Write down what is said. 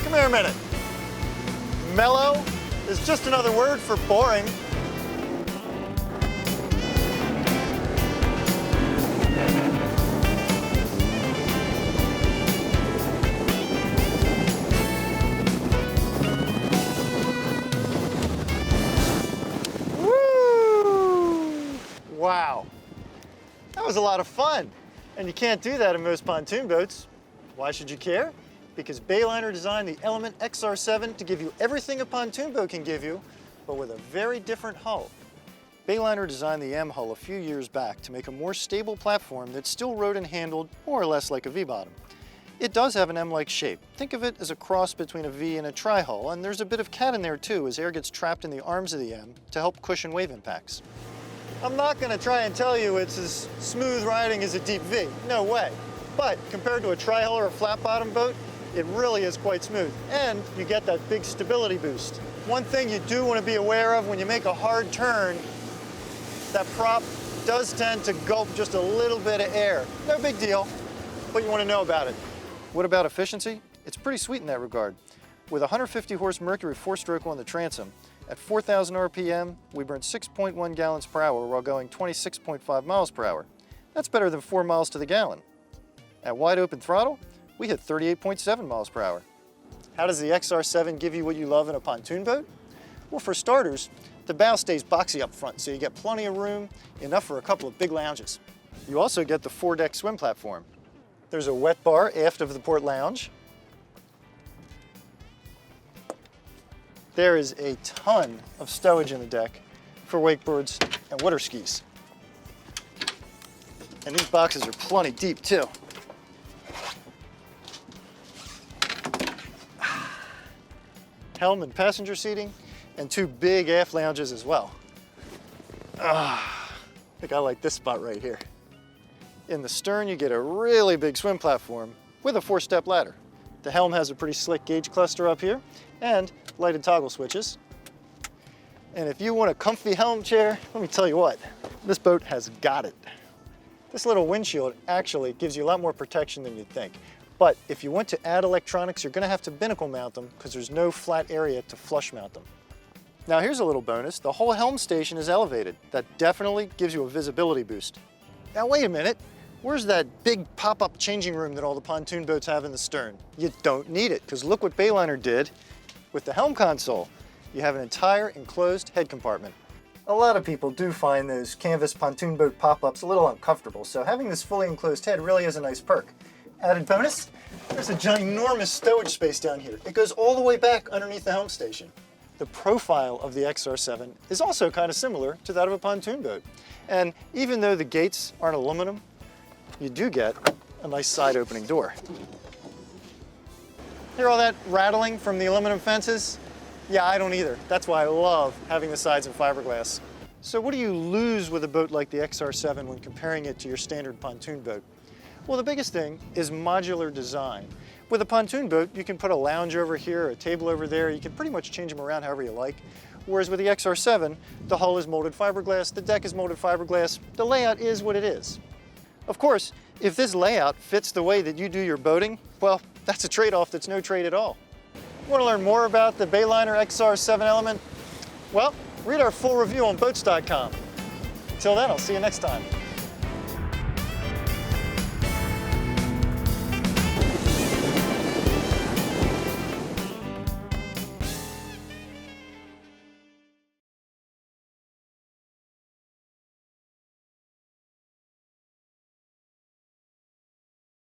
Come here a minute. Mellow is just another word for boring. Woo! Wow. That was a lot of fun. And you can't do that in most pontoon boats. Why should you care? Because Bayliner designed the Element XR7 to give you everything a pontoon boat can give you, but with a very different hull. Bayliner designed the M hull a few years back to make a more stable platform that still rode and handled more or less like a V-bottom. It does have an M-like shape. Think of it as a cross between a V and a tri-hull, and there's a bit of cat in there too as air gets trapped in the arms of the M to help cushion wave impacts. I'm not going to try and tell you it's as smooth riding as a deep V, no way. But compared to a tri-hull or a flat-bottom boat, it really is quite smooth, and you get that big stability boost. One thing you do want to be aware of when you make a hard turn, that prop does tend to gulp just a little bit of air. No big deal, but you want to know about it. What about efficiency? It's pretty sweet in that regard. With 150 horse Mercury 4-stroke on the transom, at 4,000 RPM, we burn 6.1 gallons per hour while going 26.5 miles per hour. That's better than 4 miles to the gallon. At wide open throttle, we hit 38.7 miles per hour. How does the XR7 give you what you love in a pontoon boat? Well, for starters, the bow stays boxy up front, so you get plenty of room, enough for a couple of big lounges. You also get the 4-deck swim platform. There's a wet bar aft of the port lounge. There is a ton of stowage in the deck for wakeboards and water skis. And these boxes are plenty deep too. Helm and passenger seating, and 2 big aft lounges as well. I think I like this spot right here. In the stern, you get a really big swim platform with a 4-step ladder. The Helm has a pretty slick gauge cluster up here and lighted toggle switches. And if you want a comfy Helm chair, let me tell you what, this boat has got it. This little windshield actually gives you a lot more protection than you'd think. But if you want to add electronics, you're going to have to binnacle mount them because there's no flat area to flush mount them. Now here's a little bonus. The whole Helm Station is elevated. That definitely gives you a visibility boost. Now wait a minute. Where's that big pop-up changing room that all the pontoon boats have in the stern? You don't need it, because look what Bayliner did with the Helm console. You have an entire enclosed head compartment. A lot of people do find those canvas pontoon boat pop-ups a little uncomfortable, so having this fully enclosed head really is a nice perk. Added bonus, there's a ginormous stowage space down here. It goes all the way back underneath the Helm Station. The profile of the XR7 is also kind of similar to that of a pontoon boat. And even though the gates aren't aluminum, you do get a nice side opening door. Hear all that rattling from the aluminum fences? Yeah, I don't either. That's why I love having the sides in fiberglass. So what do you lose with a boat like the XR7 when comparing it to your standard pontoon boat? Well, the biggest thing is modular design. With a pontoon boat, you can put a lounge over here, a table over there. You can pretty much change them around however you like. Whereas with the XR7, the hull is molded fiberglass, the deck is molded fiberglass, the layout is what it is. Of course, if this layout fits the way that you do your boating, well, that's a trade-off that's no trade at all. Want to learn more about the Bayliner XR7 Element? Well, read our full review on boats.com. Until then, I'll see you next time.